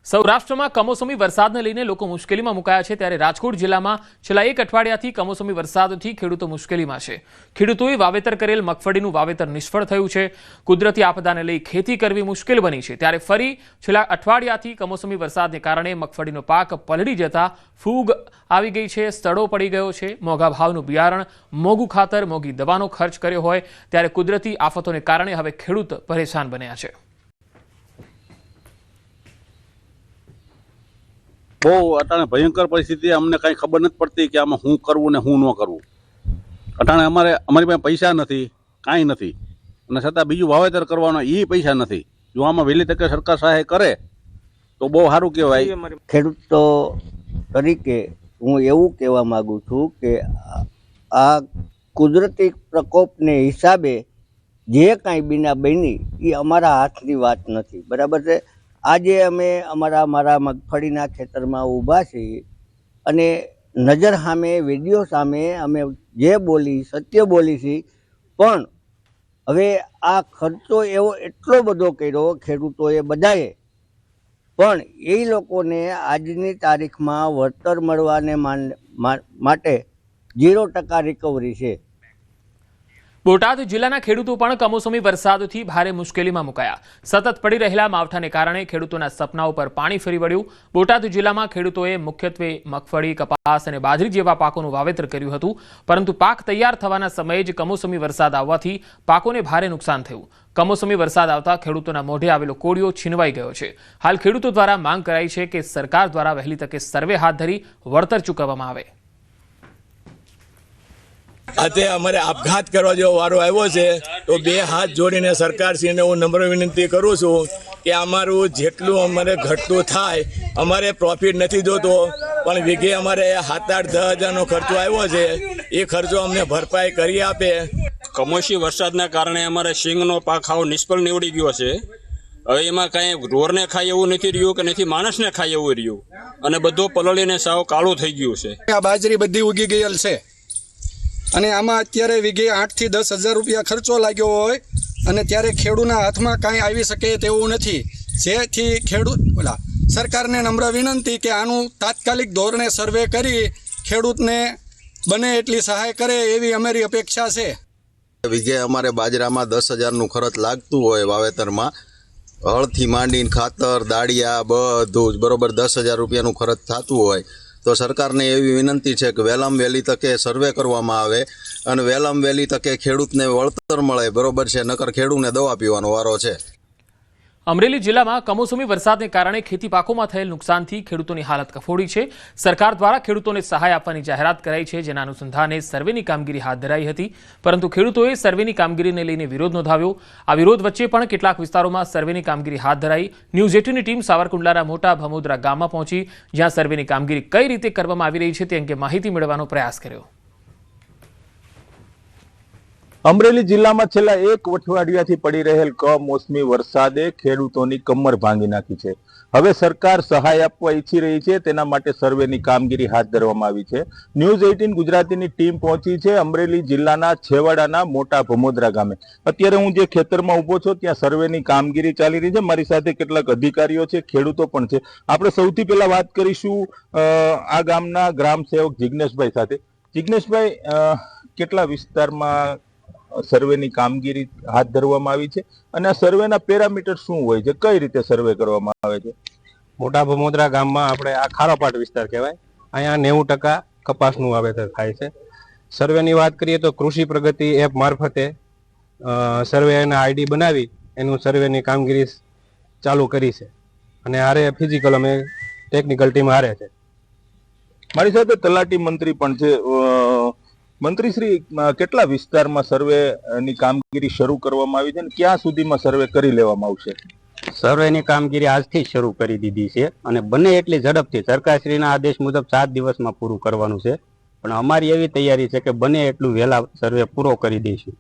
સૌરાષ્ટ્રમાં કમોસમી વરસાદને લઈને લોકો મુશ્કેલીમાં મુકાયા છે ત્યારે રાજકોટ જિલ્લામાં છેલ્લા એક અઠવાડિયાથી કમોસમી વરસાદથી ખેડૂતો મુશ્કેલીમાં છે। ખેડૂતોએ વાવેતર કરેલ મગફળીનું વાવેતર નિષ્ફળ થયું છે। કુદરતી આપદાને લઈ ખેતી કરવી મુશ્કેલ બની છે ત્યારે ફરી છેલ્લા અઠવાડિયાથી કમોસમી વરસાદને કારણે મગફળીનો પાક પલળી જતા ફૂગ આવી ગઈ છે, સડો પડી ગયો છે। મોંઘા ભાવનું બિયારણ, મોંઘું ખાતર, મોંઘી દવાનો ખર્ચ કર્યો હોય ત્યારે કુદરતી આફતોને કારણે હવે ખેડૂત પરેશાન બન્યા છે। बहु अटाणे भयंकर परिस्थिति अमने कई खबर नहीं पड़ती कि आम हूँ करवू ने हूँ न करवू। अटाणे अमरी पासे पैसा नहीं, कांई नहीं, अने छतां बीजुं वावेतर करवानो ई पैसा नहीं। जो आमां वहेली तके सरकार सहाय करे तो बहु सारूं कहेवाय। खेडूतो तरीके हूँ एवुं कहेवा मागुं छुं के आ कुदरती प्रकोपने हिसाबे जे कांई बीना बनी ए अमारा हाथनी वात नथी, बराबर छे। આજે અમે મારા મગફળીના ખેતરમાં ઊભા છીએ અને નજર સામે વિડીયો સામે અમે જે બોલી સત્ય બોલી છે, પણ હવે આ ખર્ચો એવો એટલો બધો કર્યો ખેડૂતોએ બધાએ, પણ એ લોકોને આજની તારીખમાં વળતર મળવાને માટે 0% રિકવરી છે। બોટાદ જિલ્લાના ખેડૂતો પણ કમોસમી વરસાદથી ભારે મુશ્કેલીમાં મુકાયા। સતત પડી રહેલા માવઠાને કારણે ખેડૂતોના સપનાઓ પર પાણી ફરી વળ્યું। બોટાદ જિલ્લામાં ખેડૂતોએ મુખ્યત્વે મગફળી, કપાસ અને બાજરી જેવા પાકોનું વાવેતર કર્યું હતું, પરંતુ પાક તૈયાર થવાના સમયે જ કમોસમી વરસાદ આવવાથી પાકોને ભારે નુકસાન થયું। કમોસમી વરસાદ આવતા ખેડૂતોના મોઢે આવેલો કોળિયો છીનવાઈ ગયો છે। હાલ ખેડૂતો દ્વારા માંગ કરાઈ છે કે સરકાર દ્વારા વહેલી તકે સર્વે હાથ ધરી વળતર ચૂકવવામાં આવે। આજે અમારે આપઘાત કરવા જેવો વારો આવ્યો છે તો બે હાથ જોડીને સરકારશ્રીને હું નમ્ર વિનંતી કરું છું કે અમારું જેટલું અમારે ઘટતું થાય, અમારે પ્રોફિટ નથી જોતો, પણ વીઘે અમારે 7-8-10 હજારનો ખર્ચો આવ્યો છે, એ ખર્ચો અમને ભરપાઈ કરી આપે। કમોસમી વરસાદના કારણે અમારે સિંગનો પાક ખાવો નિષ્ફળ નીવડી ગયો છે। હવે એમાં કાંઈ ઢોરને ખાય એવું નથી રહ્યું કે નથી માણસને ખાય એવું રહ્યું, અને બધું પલળીને સાવ કાળું થઈ ગયું છે। આ બાજરી બધી ઉગી ગયેલ છે અને આમાં અત્યારે વીઘે 8 થી 10 હજાર રૂપિયા ખર્ચો લાગ્યો હોય અને ત્યારે ખેડૂતના હાથમાં કાંઈ આવી શકે તેવું નથી, જેથી ખેડૂત સરકારને નમ્ર વિનંતી કે આનું તાત્કાલિક ધોરણે સર્વે કરી ખેડૂતને બને એટલી સહાય કરે એવી અમારી અપેક્ષા છે। વીઘે અમારે બાજરામાં 10,000નું ખર્ચ લાગતું હોય, વાવેતરમાં હળથી માંડીને ખાતર, દાળિયા બધું જ બરોબર 10,000 રૂપિયાનું ખર્ચ થતું હોય તો સરકારને એવી વિનંતી છે કે વહેલામાં વહેલી તકે સર્વે કરવામાં આવે અને વહેલામાં વહેલી તકે ખેડૂતને વળતર મળે, બરોબર છે, નકર ખેડૂતને દવા પીવાનો વારો છે। અમરેલી જિલ્લામાં કમોસમી વરસાદને કારણે ખેતી પાકોમાં થયેલ નુકસાનથી ખેડૂતોની હાલત કફોડી છે। સરકાર દ્વારા ખેડૂતોને સહાય આપવાની જાહેરાત કરાઈ છે, જેના અનુસંધાને સર્વેની કામગીરી હાથ ધરાઈ હતી, પરંતુ ખેડૂતોએ સર્વેની કામગીરીને લઈને વિરોધ નોંધાવ્યો। આ વિરોધ વચ્ચે પણ કેટલાક વિસ્તારોમાં સર્વેની કામગીરી હાથ ધરાઈ। ન્યૂઝ 18ની ટીમ સાવરકુંડલાના મોટા ભમોદરા ગામમાં પહોંચી, જ્યાં સર્વેની કામગીરી કઈ રીતે કરવામાં આવી રહી છે તે અંગે માહિતી મેળવવાનો પ્રયાસ કર્યો। અમરેલી જિલ્લામાં છેલ્લા એક અઠવાડિયાથી પડી રહેલ કમોસમી વરસાદે ખેડૂતોની કમર ભાંગી નાખી છે। હવે સરકાર સહાય આપવા ઈચ્છી રહી છે, તેના માટે સર્વેની કામગીરી હાથ ધરવામાં આવી છે। ન્યૂઝ 18 ગુજરાતીની ટીમ પહોંચી છે અમરેલી જિલ્લાના છેવાડાના મોટા ભમોદરા ગામે। અત્યારે હું જે ખેતરમાં ઊભો છું ત્યાં સર્વેની કામગીરી ચાલી રહી છે। મારી સાથે કેટલાક અધિકારીઓ છે, ખેડૂતો પણ છે। આપણે સૌથી પહેલા વાત કરીશું આ ગામના ગ્રામ સેવક જિગ્નેશભાઈ સાથે। જિગ્નેશભાઈ, કેટલા વિસ્તારમાં સર્વેની કામગીરી હાથ ધરવામાં આવી છે અને આ સર્વેના પેરામીટર શું હોય છે, કઈ રીતે સર્વે કરવામાં આવે છે? મોટા ભમોદરા ગામમાં આપણે આ ખારોપાટ વિસ્તાર કહેવાય, અહીંયા 90% કપાસનું વાવેતર થાય છે। સર્વેની વાત કરીએ તો કૃષિ પ્રગતિ એપ મારફતે સર્વેના આઈડી બનાવી એનું સર્વેની કામગીરી ચાલુ કરી છે અને હારે ફિઝિકલ અમે ટેકનિકલ ટીમ હારે છે। મારી સાથે તલાટી મંત્રી પણ છે। મંત્રી શ્રી, કેટલા વિસ્તારમાં સર્વેની કામગીરી શરૂ કરવામાં આવી છે અને ક્યાં સુધીમાં સર્વે કરી લેવામાં આવશે? સર્વેની કામગીરી આજથી શરૂ કરી દીધી છે અને બને એટલી ઝડપથી સરકારશ્રીના આદેશ મુજબ 7 દિવસમાં પૂરું કરવાનું છે, પણ અમારી એવી તૈયારી છે કે બને એટલું વહેલા સર્વે પૂરો કરી દઈશું।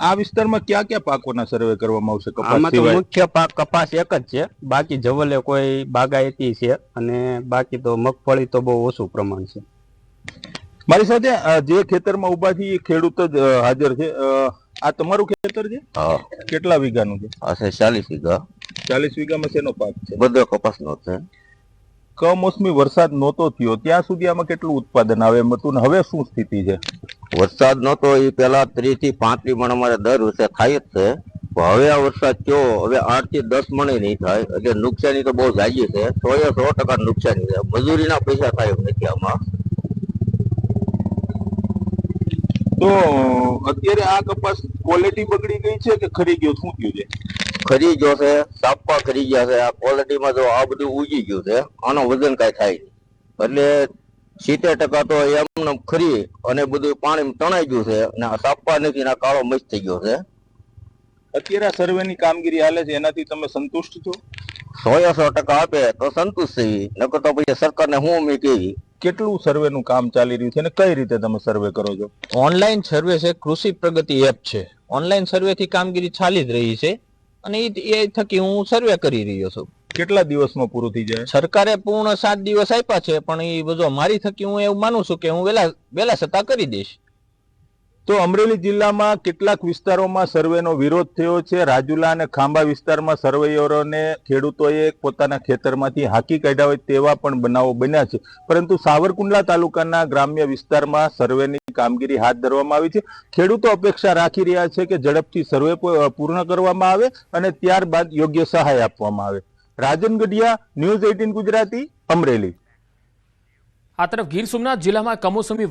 આ વિસ્તારમાં કયા કયા પાકોના સર્વે કરવામાં આવશે? આમાં તો મુખ્ય પાક કપાસ એક જ છે, બાકી જવલે કોઈ બાગાયતી છે અને બાકી તો મગફળી તો બહુ ઓછું પ્રમાણ છે। મારી સાથે જે ખેતરમાં ઉભા છે એ ખેડૂત જ હાજર છે। આ તમારું ખેતર છે? હા। કેટલા વીઘાનું છે? આ છે 40 વીઘા। 40 વીઘામાં શેનો પાક છે? બધો કપાસનો છે. કમોસમી વરસાદ નહોતો થયો ત્યાં સુધી આમાં કેટલું ઉત્પાદન આવે એમ હતું ને હવે શું સ્થિતિ છે? વરસાદ નહોતો એ પેલા 30 થી 35 મણ અમારે દર વર્ષે થાય જ છે. પણ હવે આ વરસાદ થયો, હવે 8 થી 10 મણ નહીં થાય, એટલે નુકસાની તો બહુ જાજી છે. 100% નુકસાની છે. મજૂરીના પૈસા થાય એમ નથી આમાં. તો અત્યારે આ કપાસ ક્વોલિટી બગડી ગઈ છે કે ખરી ગયો, શું થયું છે? ખરી ગયો છે, સાપા ખરી ગયા છે. આ ક્વોલિટીમાં તો આ બધું ઉગી ગયું છે, આનો વજન કાંઈ થાય નહીં. એટલે 70% તો એમને ખરી અને બધું પાણી તણાઈ ગયું છે અને આ સાપા નથી ને આ કાળો મસ્ત થઈ ગયો છે. અત્યારે આ સર્વેની કામગીરી હાલે છે એનાથી તમે સંતુષ્ટ છો? 100% આપે તો સંતુષ્ટ થઈ, નકર તો પછી સરકારને હું ઉમેદ કેવી. કેટલું સર્વેનું કામ ચાલી રહ્યું છે અને કઈ રીતે તમે સર્વે કરો છો? ઓનલાઈન સર્વે છે, કૃષિ પ્રગતિ એપ છે. ઓનલાઈન સર્વે થી કામગીરી ચાલી જ રહી છે અને એ થકી હું સર્વે કરી રહ્યો છું. કેટલા દિવસમાં પૂરું થઈ જાય? સરકારે પૂર્ણ 7 દિવસ આપ્યા છે, પણ એ બધું મારી થકી હું એવું માનું છું કે હું વહેલા છતાં કરી દઈશ. તો અમરેલી જિલ્લામાં કેટલાક વિસ્તારોમાં સર્વેનો વિરોધ થયો છે. રાજુલા અને ખાંભા વિસ્તારમાં સર્વેયરોને ખેડૂતોએ પોતાના ખેતરમાંથી હાંકી કાઢ્યા હોય તેવા પણ બનાવો બન્યા છે. પરંતુ સાવરકુંડલા તાલુકાના ગ્રામ્ય વિસ્તારમાં સર્વેની કામગીરી હાથ ધરવામાં આવી છે. ખેડૂતો અપેક્ષા રાખી રહ્યા છે કે ઝડપથી સર્વે પૂર્ણ કરવામાં આવે અને ત્યારબાદ યોગ્ય સહાય આપવામાં આવે. રાજન ગઢિયા, ન્યૂઝ 18 ગુજરાતી, અમરેલી. આ તરફ ગીર સોમનાથ જિલ્લામાં કમોસમી